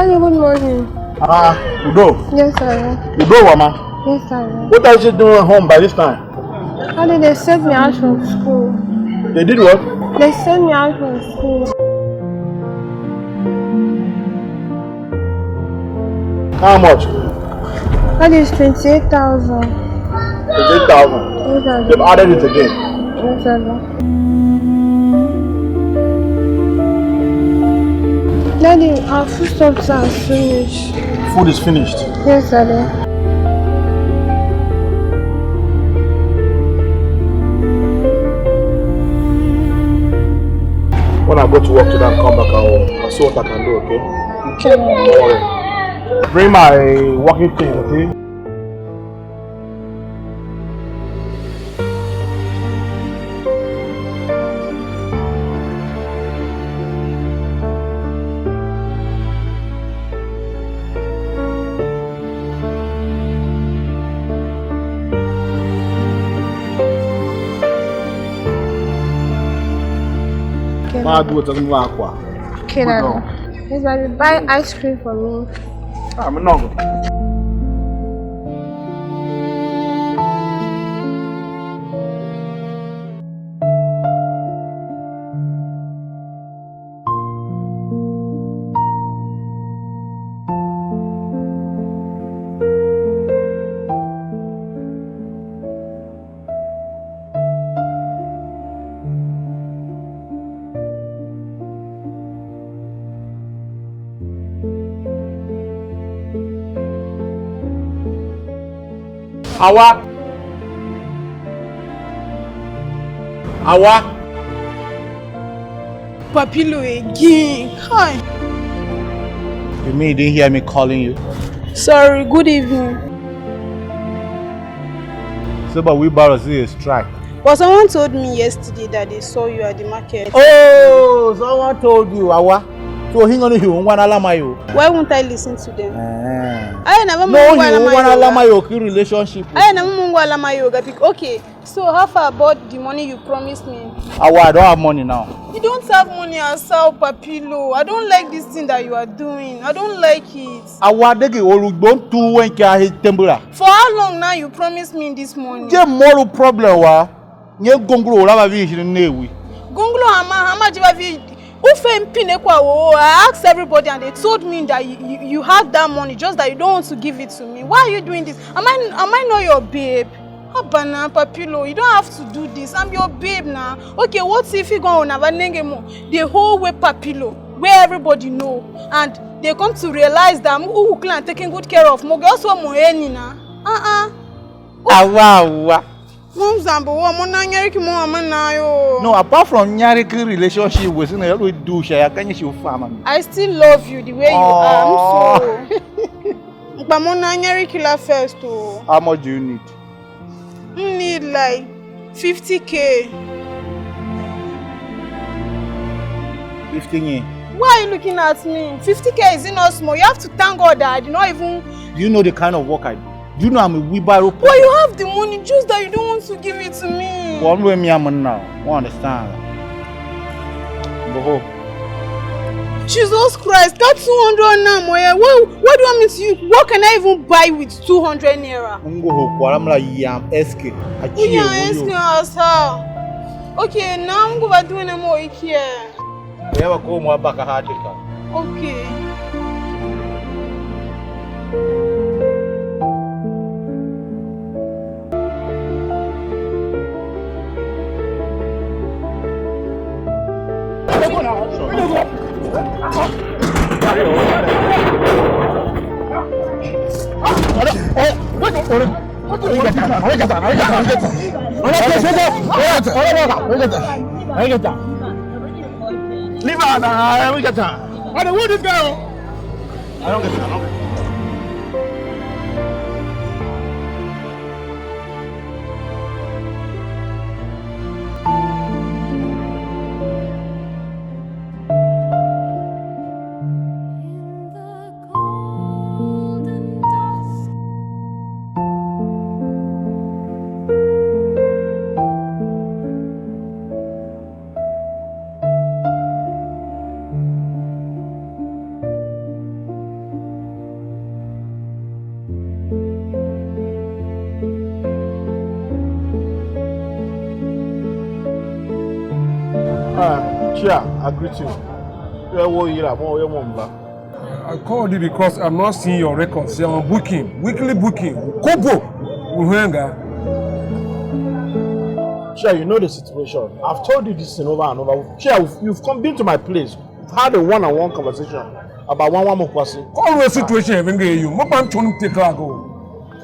Daddy, good morning. Udo. Yes, sir. Udo, Mama. Yes, sir. What are you doing at home by this time? Daddy, they sent me out from school. They did what? They sent me out from school. How much? That is 28,000. 28,000. Yes, sir. They've added it again. Yes, sir. Daddy, our foodstuffs are finished. Food is finished. Yes, sir. When I go to work today and come back, I'll see what I can do, okay? Okay. Don't worry. Bring my working things, okay? Okay, Daddy. Yes, Daddy, buy ice cream for me. I'm not. Awa. Papilo again. Hi. You mean you didn't hear me calling you? Sorry, good evening. So, but we borrow see a strike. But someone told me yesterday that they saw you at the market. Oh, someone told you, Awa. So he only you want alamayo. Why won't I listen to them? I never no, you want alamayo relationship. I never mungu alamayo. Okay, so how far about the money you promised me? Awa, I don't have money now. You don't have money yourself, Papilo. I don't like this thing that you are doing. I don't like it. Awa, degi don't do when you tembura. For how long now you promised me this morning? Get more problem wa. Nye gonglo la vi newi. Gonglo hama jiva I asked everybody and they told me that you have that money, just that you don't want to give it to me. Why are you doing this? Am I not your babe? Abana, Papilo, you don't have to do this. I'm your babe now. Okay, what if you go on the whole way, Papilo, where everybody know, and they come to realize that who are taking good care of Moge also Moenina. Awa. No, apart from nyariki relationship with we do share can you family. I still love you the way you are. So first. How much do you need? You need like 50K. 15. Why are you looking at me? 50K is not small. You have to thank God that I did not even. Do you know the kind of work I do? Do you know I'm a wheelbarrow? But you have the money, just that you don't want to give it to me. One way me I'm now. I understand. Go home. Jesus Christ, that's 200 now, Moya. What do you want me to use? What can I even buy with 200 naira? Go home. I'm like yam SK. Okay, now I'm going to do any more here. We have a go more back a hard. Okay. Leave her, I don't get her. I don't want this girl. I don't get her. Chia, I greet you. I called you because I'm not seeing your records. You're on booking, weekly booking. Kobo, Uhenga. Chia, you know the situation. I've told you this over and over. Chia, you've been to my place. We've had a one-on-one conversation about one more person. Always situation even you.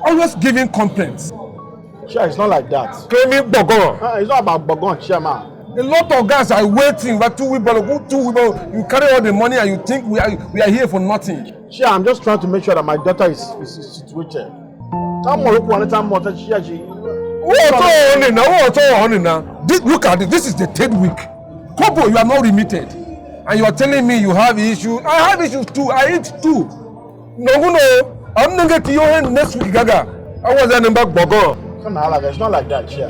Always giving complaints. Chia, it's not like that. Claiming Bogon. It's not about Bogon, Chia, man. A lot of guys are waiting for 2 weeks. You carry all the money and you think we are here for nothing. Chia, I'm just trying to make sure that my daughter is situated. Look at it. This is the 3rd week. Kobo, you are not remitted. And you are telling me you have issues. I have issues too. I eat too. No. I'm not going to your hand next week, Gaga. I was an back Bogon. It's not like that, Chia.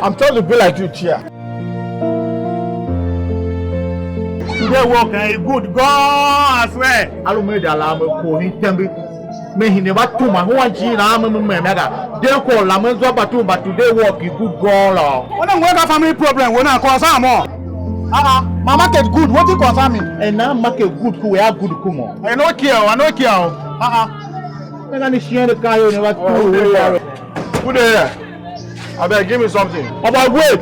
I'm trying to be like you, Chia. Today work good God, I swear. I don't make the alarm call him tembe. Me he never told my whole gene I'm a mega. They call Lamans but today work is good God. When I work a family problem, when I call some more. My market good, what you concern me? And now market good, who we have good kumo. I know care. I'm going to share the car. Good day. I better give me something. But wait.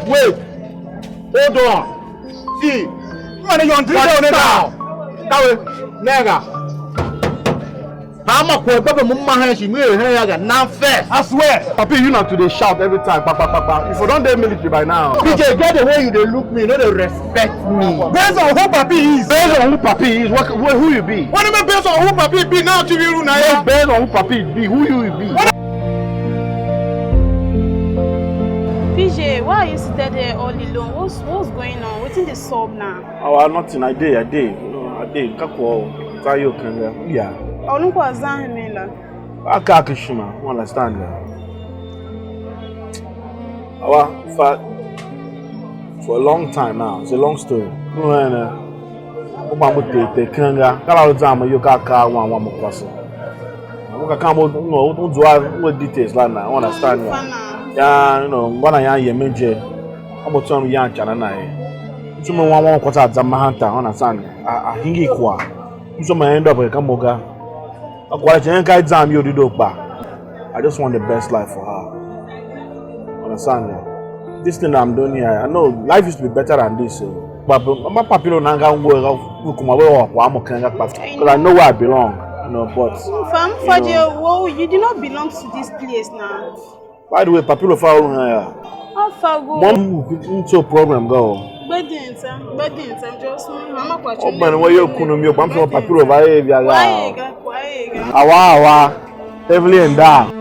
Hold on. See. You are on now. That way, nigga. I'm a quite first. I swear. Papi, you not to they shout every time. Papa. If you don't do military by now. PJ, get the way you they look me, you know they respect me. Based on who Papi is. Based on who Papi is, who you be? What do you mean based on who Papi be now to you now? Based on who Papi be, who you be? PJ, why are you seated there all alone? What's going on? What's in the sub now? Oh, nothing. I did. Kako, Kayo Kanga. Yeah. I don't know what's happening. Akakishima, you understand that? For a long time now, it's a long story. Details like that, understand that? Yeah, you know, one of your major, I'm telling you, young China. Some one quarter Zamahanta, understand? I think it was. Some end up with Kamoga. I just want the best life for her. Understand that? This thing I'm doing here, I know life used to be better than this. But I'm not popular because I know where I belong. You know, but you do not belong to this place now. By the way, popular for how far go? Mom into a program go. Bedin, just I'm not quite sure. Oh man, where you couldn't be from popular Why? Awa, heavily and down.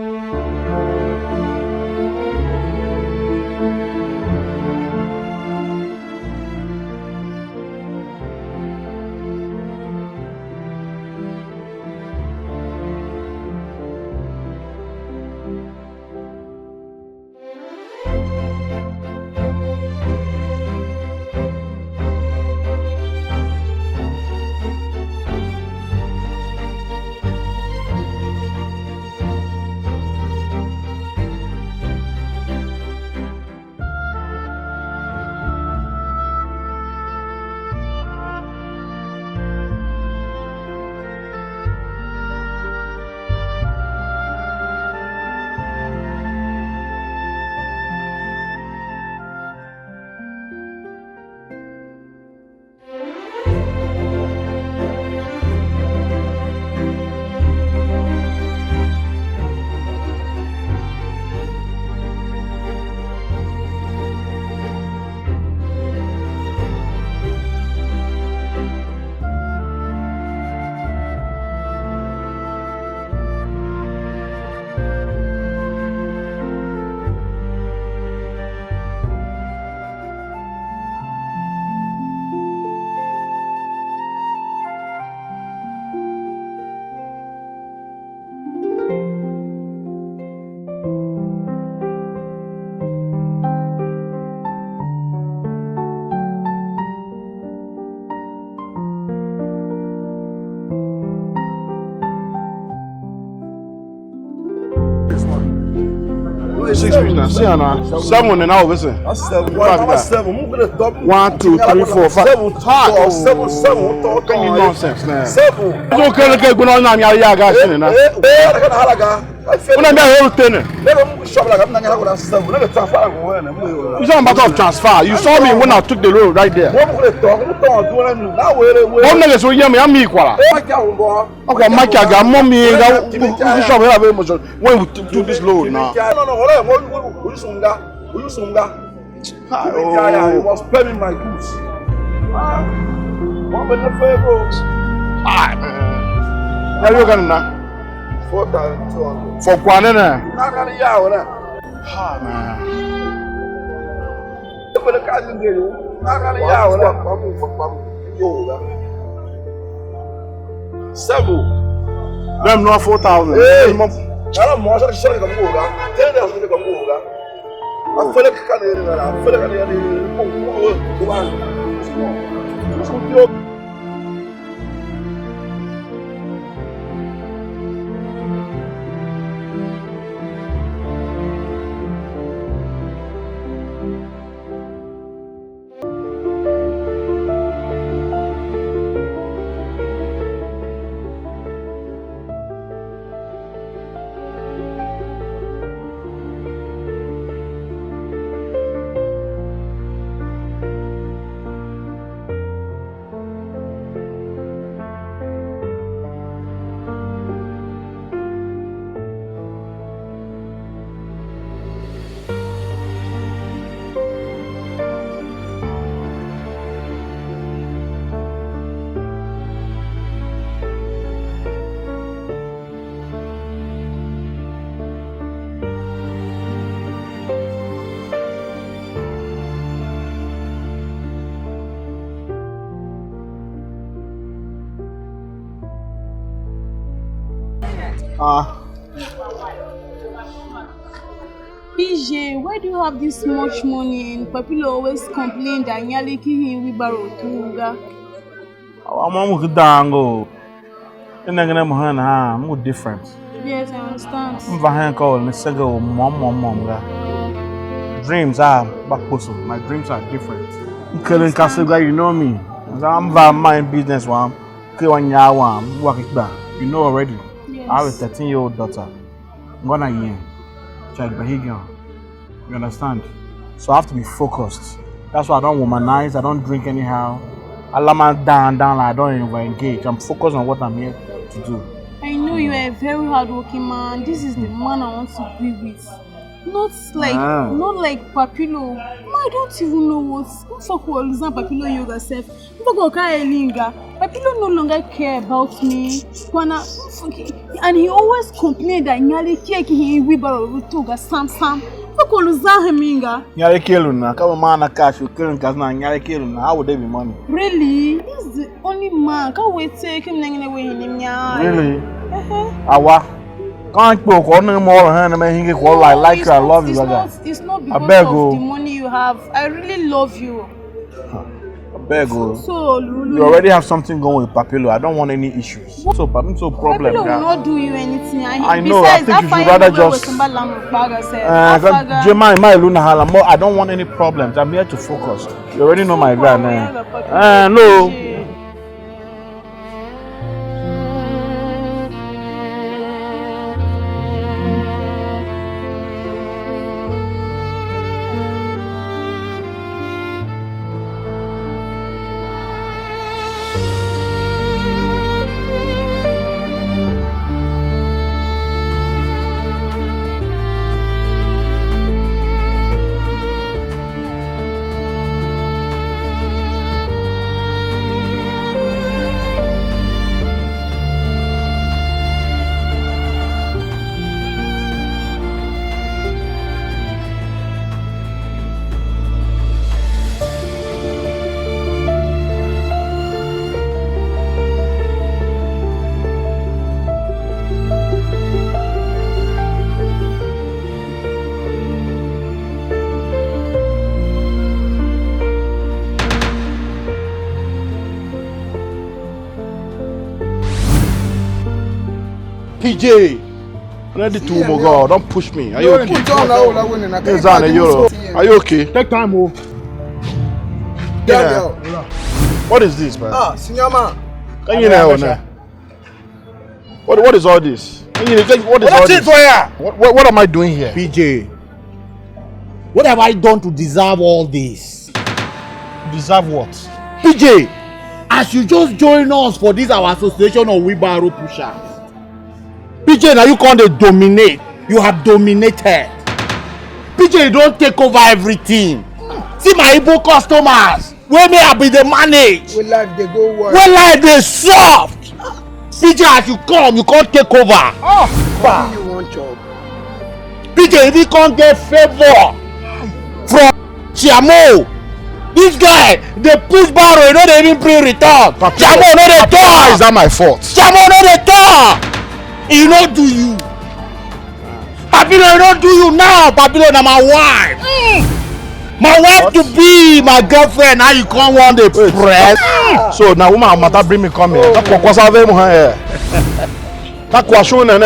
6 feet now. See now. 7 and now listen. That's 7. That's 7. Move the double. 1, 2, 3, 4, 5. 7. 7. Can you nonsense now? 7. You don't care to go on now. Yeah, guys. Now. When I'm here, it's not a matter of transfer. You saw me when I took the road right there. One nigga so yeah me I'm equal. Okay, Mike, I got mommy. When we do this load now. I was paying my goods. How you going now? 4,200. For Kwanana. Not a year. Ah, man. Seven. Them not 4,000. Hey, I don't want to show you the mood. Tell them to the mood. I feel like I feel like PJ, why do you have this much money and people always complain that Nyali Kihi Wibaro Tunga? I'm going to I'm different. Yes, I understand. Dreams are back. My dreams are different. You know me. I'm mind business. You know already. Yes. I have a 13-year-old daughter. I'm gonna year. Child behavior. You understand? So I have to be focused. That's why I don't womanize. I don't drink anyhow. I let my down. I don't even engage. I'm focused on what I'm here to do. I know you are a very hardworking man. This is the man I want to be with. Not like Papilo. I don't even know what Papilo yoga self. Papilo no longer care about me. And he always complained that Nyali Keki Wibaro Rutuga Sam. How would they be money? Really? He's the only man. Can't wait to take him away. Really? Awa. Can't go on more and make it like you. I love you. It's not because of the money you have. I really love you. So, you already have something going with Papilo. I don't want any issues. So problem. Papilo will not do you anything. I know. I think you should rather just. I don't want any problems. I'm here to focus. You already know my guy. No. PJ, Ready to move on. Don't push me. Are you okay? Are you okay? Take time, oh. Yeah. What is this, man? Shiama. Can you know now? What is all this? What is all this? What am I doing here? PJ, what have I done to deserve all this? Deserve what? PJ, as you just join us for this our association of wheelbarrow pushers. PJ, now you can't dominate. You have dominated. PJ, you don't take over everything. See my Igbo customers. Where may I be the manage? We like they go work. We like they soft. PJ, as you come, you can't take over. What do you want job? PJ, if you can't get favor from Shiamo, this guy, they push barrow, you know they even bring return. Shiamo, no they talk. Is that my fault? Shiamo, no they talk. He don't do you. Papilo, he don't do you now. Papilo, na my wife. My wife to be my girlfriend. Now you can't want the press. So now woman matter bring me come here. That wasave mo here. That was show na.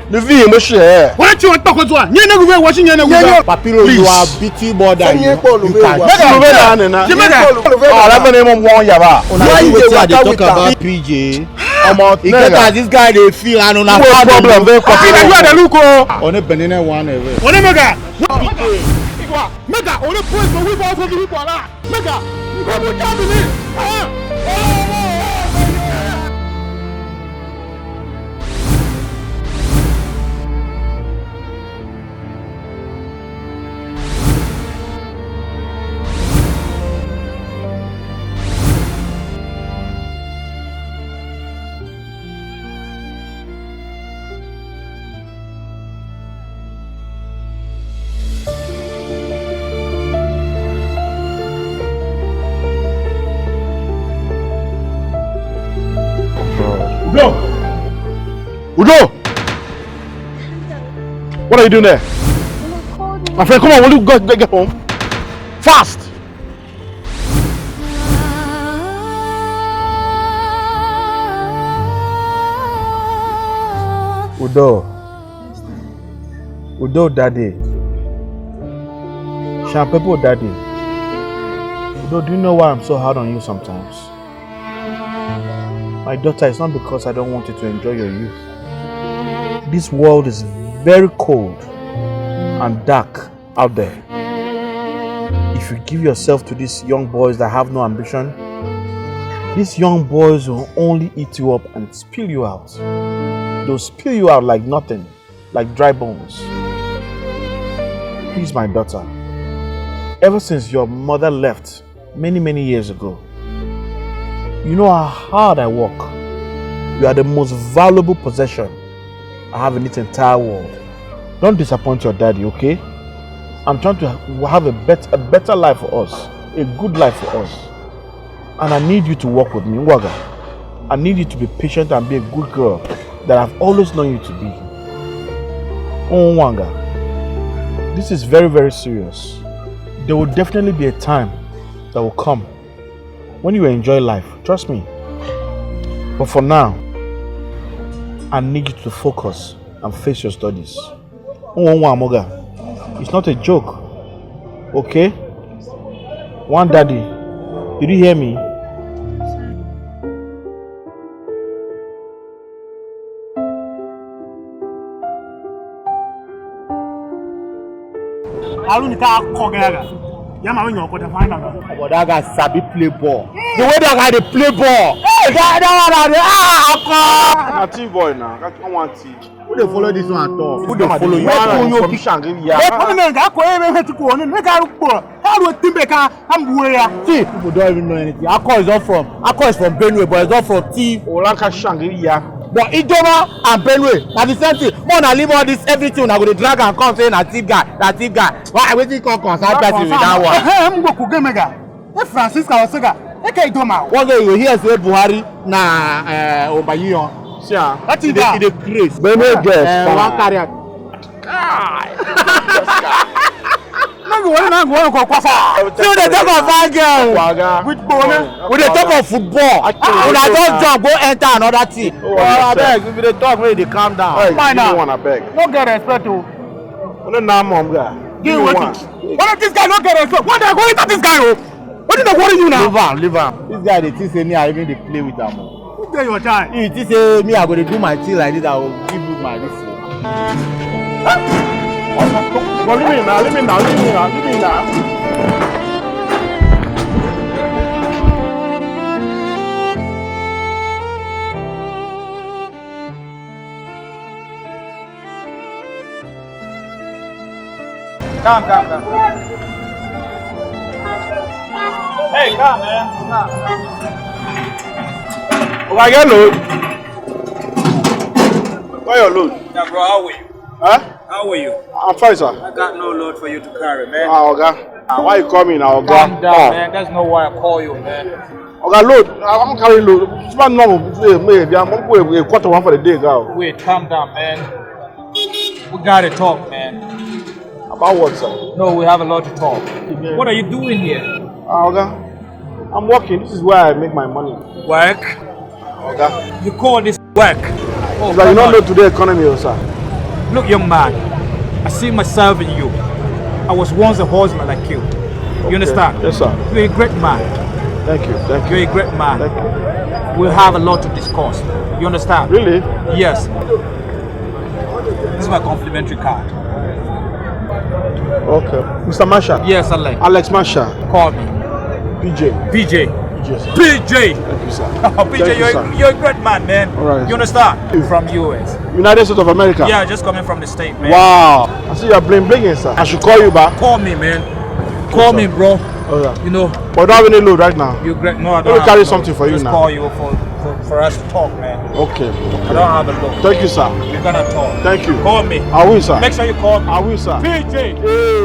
The V mo share. What you want to talk to? You never go watching you never. Papilo, you are beating more than you can. Make am over there na. Oh, that name mo won yaba. Why you dey talk about PJ? He get as this guy dey feel and una problem very popular. You are the look oh. On a benine one ever. On a mega. Mega, on a point for we both for the people lah. Mega, you go to cabinet. Udo! What are you doing there? My friend, come on, will you go get home? Fast! Udo daddy. Shampoo daddy. Udo, do you know why I'm so hard on you sometimes? My daughter, it's not because I don't want you to enjoy your youth. This world is very cold and dark out there. If you give yourself to these young boys that have no ambition, these young boys will only eat you up and spill you out. They'll spill you out like nothing, like dry bones. Please, my daughter, ever since your mother left many years ago, you know how hard I work. You are the most valuable possession I have in this entire world. Don't disappoint your daddy, okay? I'm trying to have a better life for us, a good life for us. And I need you to work with me, Waga. I need you to be patient and be a good girl that I've always known you to be. Oh, Waga, this is very serious. There will definitely be a time that will come when you enjoy life, trust me. But for now, I need you to focus and face your studies. It's not a joke, okay? One daddy, did you hear me? But that guy sabi play ball. The way that guy dey play ball. That one Na team boy now. I want to. who dey follow this one at all? Who dey follow you? From Shangri-La. See, people don't even know anything. Akile is not from. Akile is from Benue, but it's not from T. Olanka Shangri-La. But Idoma and Benue, na the same thing. More na leave all this everything. Na go dey drag and come say na thief guy, na thief guy. Why wetin come concern person with that one? One day you hear say Buhari na Obayiyan. See ah. That is the craze. Benue girls. One carry. No go worry na man go go kwasa. You dey talk of fine girl. Which one? We dey talk of football. Una don jump go enter another team. I beg, if you dey talk, make you dey calm down. Fine now. One, I beg. No get respect o. No nah, mom guy. Give me one. What if this guy no get respect? What dey go into this guy o? What did they worry you now? Leave him. This guy, they think say me, I even they play with him. Who get your time? You think say me, I go to do my thing like this, I will give you my this. Leave me now. Calm. Hey, come man. Oh, I get load. Where your load? Yeah, bro, how are you? Huh? How are you? I'm fine, sir. I got no load for you to carry, man. Oga. Why you call me now, Oga? Calm down, man. That's not why I call you, man. Oga, load. I'm carrying load. It's not normal. Maybe I'm going to quarter one for the day, girl. Wait, calm down, man. We gotta talk, man. About what, sir? No, we have a lot to talk. What are you doing here? Oga, I'm working. This is where I make my money. Work? Oga. You call this work? Oh, Like you don't know today economy, sir. Look, young man, I see myself in you. I was once a horseman like you. You understand? Yes, sir. You're a great man. Thank you. You're a great man. Thank you. We'll have a lot to discuss. You understand? Really? Yes. This is my complimentary card. Okay. Mr. Masha? Yes, Alex. Alex Masha. Call me. PJ. PJ. PJ, sir. PJ. Thank you, sir. PJ, Thank you, sir. you're a great man, man. All right, You sir. understand? From US. United States of America? Yeah, just coming from the state, man. Wow. I see you're bling, sir. I should call you back. Call me, man. Call me, bro. Okay. You know, But I don't have any load right now. you're great. No, I Let don't me have carry a load. something for you Just now. call you for us to talk, man. Okay. I don't have a load. Thank you, sir. We're gonna talk. Thank you. Call me. I will, sir. Make sure you call me. I will, sir. PJ. Hey,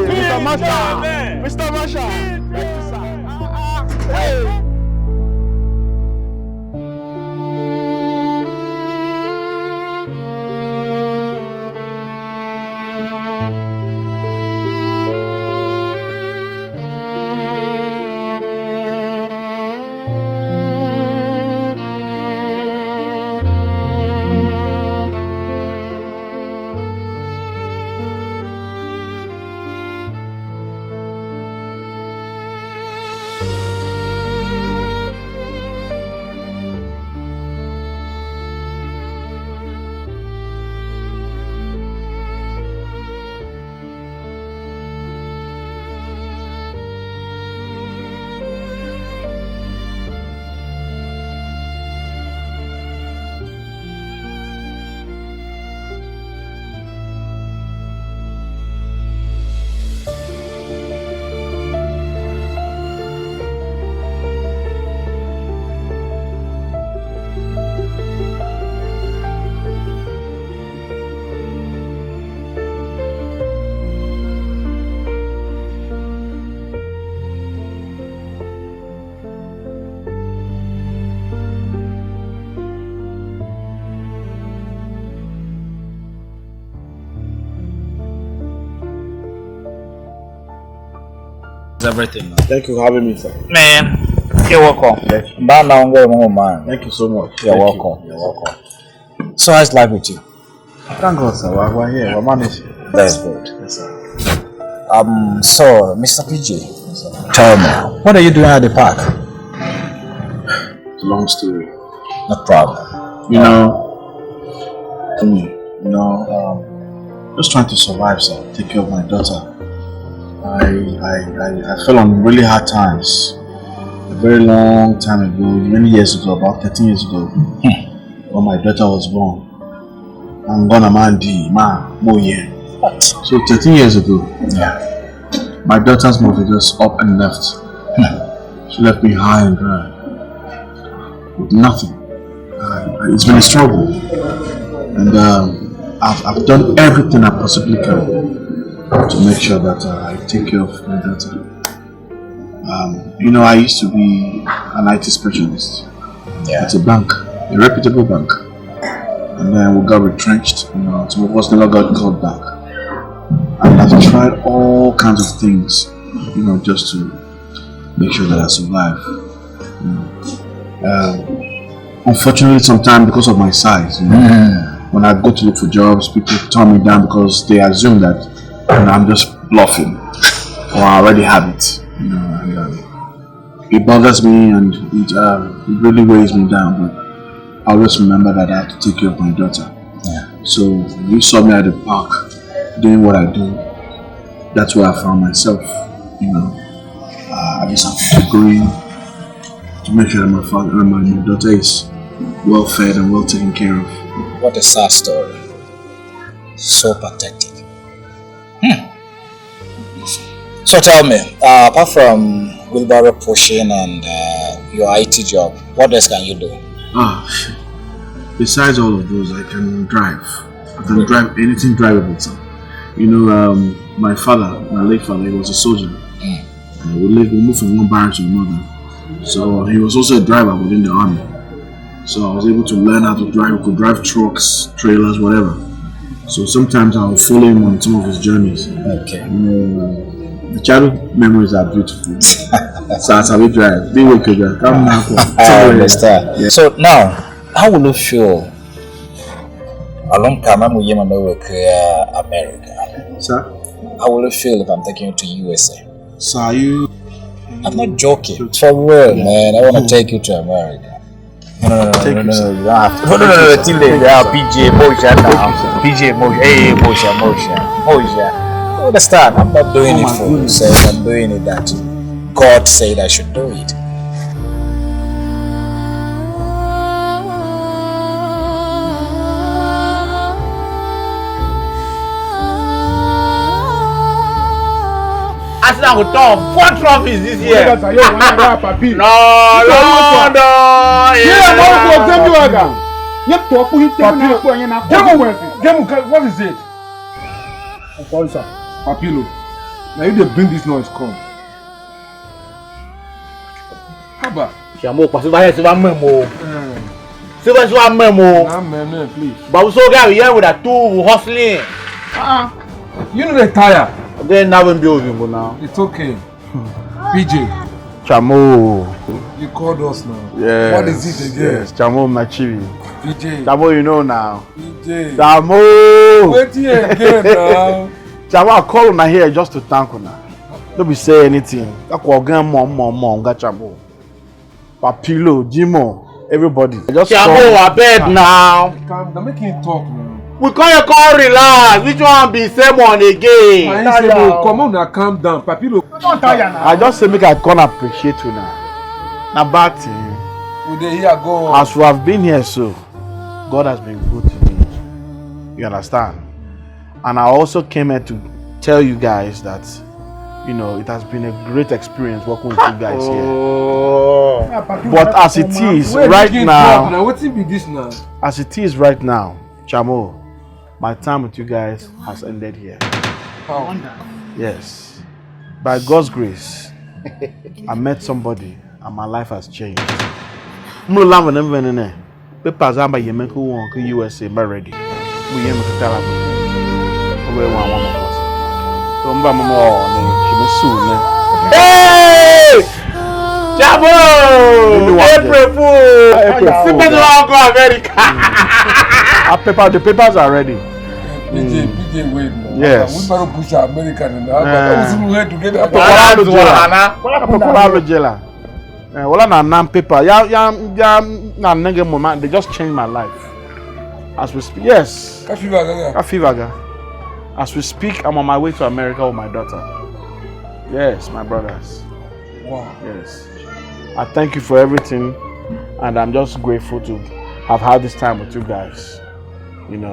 Mr. Masha. man. Mr. Masha. Thank you, sir. Hey. Everything. Thank you for having me, sir. Man, you're welcome. Thank you. Man. Thank you so much. You're Thank welcome. you. You're welcome. So how's life with you? Thank God, sir. We're here. We're managing. That's good. Yes, sir. So Mr. PJ, tell me, what are you doing at the park? It's a long story. No problem. You know, just trying to survive, sir. Take care of my daughter. I fell on really hard times a very long time ago, many years ago, about 13 years ago, when my daughter was born. I'm gonna mandi more year. So 13 years ago, yeah, my daughter's mother just up and left. She left me high and dry with nothing. It's been a struggle, and I've done everything I possibly can to make sure that I take care of my daughter. I used to be an IT specialist at a bank, a reputable bank, and then we got retrenched. Some of us never got called back, and I've tried all kinds of things just to make sure that I survive. Unfortunately, sometimes because of my size, when I go to look for jobs, people turn me down because they assume that I'm just bluffing or I already have it. And, it bothers me and it really weighs me down. But I always remember that I have to take care of my daughter. Yeah. So you saw me at the park doing what I do. That's where I found myself. I just have to keep going to make sure that my daughter is well fed and well taken care of. What a sad story. So pathetic. So tell me, apart from wheelbarrow pushing and your IT job, what else can you do? Besides all of those, I can drive. I can drive anything drivable. My father, my late father, he was a soldier. We moved from one barrack to another. So he was also a driver within the army. So I was able to learn how to drive. I could drive trucks, trailers, whatever. So sometimes I'll follow him on some of his journeys. Okay. The childhood memories are beautiful. So as I will drive, they will drive. I understand. Yeah. So now, how will you feel? A long time I'm with America. Sir? How will you feel if I'm taking you to USA? So are you? I'm not joking. For real, man. I want to take you to America. No, you don't have to. No, till then, PJ Moja now. PJ Moja, hey, Moja. You understand? I'm not doing it for you, so I'm doing it that God said I should do it. Arsenal will turn 4 trophies this year. No. What is it? Papilo. Now you bring this noise, come. Haba. Shiamo, pass over here, please. But we so guy here with that 2 hustling. You know they tire. Then now we build him now. It's okay. PJ. Chamo. You called us now. Yes. What is it again? Yes, Chamo Machivi. PJ. Chamo, you know now. PJ. Chamo. Wait here again now. Chamo, I call him here just to thank you now. Don't be say anything. Mom, got Chamo. Papilo, Jimo, everybody. Chamo, I beg now. Calm down, make him talk now. We call relax. Which one be same one again? Come on now, calm down. Papilo. I just say make I can't appreciate you now. Now back to you. Will they hear go? As we have been here, so God has been good to me. You understand? And I also came here to tell you guys that, it has been a great experience working with you guys here. But as it is right now, What's it be this now? as it is right now, Chamo, my time with you guys has ended here. How? Yes. By God's grace, I met somebody and my life has changed. Papers are by Yemenku USA ready. We am Hey! Chamo! April Fool! America! The papers are ready. PJ, wait now. Yes. We better push American now. We together. They just changed my life. As we speak, yes. As we speak, I'm on my way to America with my daughter. Yes, my brothers. Wow. Yes. I thank you for everything, and I'm just grateful to have had this time with you guys. And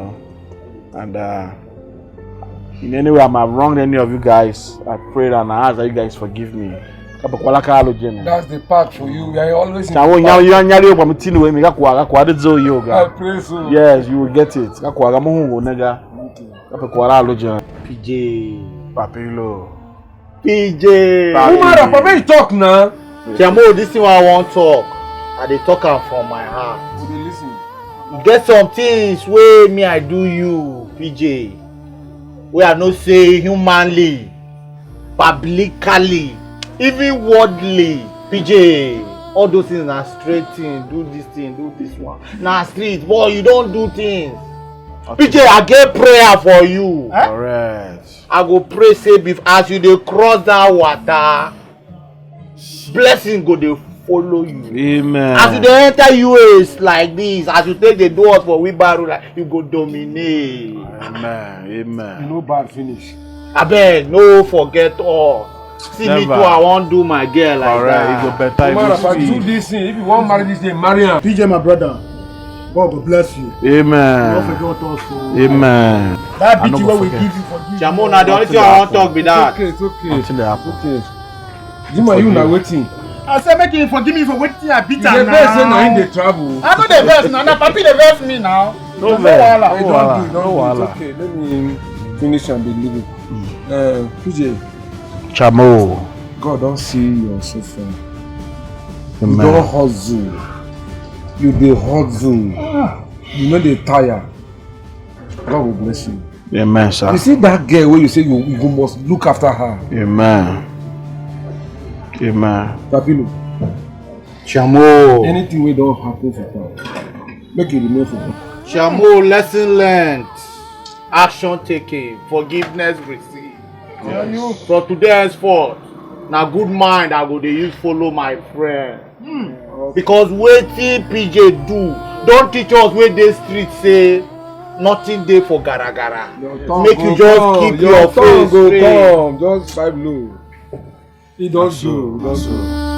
in any way I might have wronged any of you guys, I pray and I ask that you guys forgive me. That's the part for you. You are always in the I pray so. Yes, you will get it. PJ. Papilo. PJ. Papa, you talk now. Chamo, this thing I want talk. I dey talk am from my heart. Listen. You get some things wey me I do you, PJ. Wey I no say humanly. publicly, even wordly. PJ, all those things are straight thing. Do this thing, do this one. Now street, boy, you don't do things. Okay. PJ, I get prayer for you. Correct. I go pray say as you dey cross that water, blessing go dey follow you. Amen. As you dey enter US like this, as you take the doors for wheelbarrow, like you go dominate. Amen. Amen. You know bad finish. Abeg, no forget us. See Never. me too, I wan do my girl like Alright, that. you go better No matter if if I you do this thing, if you want marry this day, marry him. PJ, my brother, God will bless you. Amen. Don't forget us. Amen. That I no beauty go where we forget. give you for you. Jamo, na the only thing I wan talk be that. It's okay. Until they happen. Okay. Jima, you na waiting. I say make you forgive me for waiting I beat The her best say na now. him dey travel. I know the verse now. Na papi the verse me now. No wahala. vex. Hey, No wahala. don't No do it. wahala. Okay, let me finish and be leaving. PJ, Chamo. God don't see your suffer. You Amen. don't hustle. You dey hustle. You know they tire. God will bless you. Amen, sir. You see that girl where you say you must look after her. Amen. Amen. Papilo, Jamo, anything wey don happen for town, make you remain for town. Jamo, lesson learned, action taken, forgiveness received. So today henceforth, na good mind I go dey use follow my friend. Because wetin PJ do don teach us wey dey street say nothing dey for gara gara. Make you just keep your face go straight. come, just vibe low. He don do.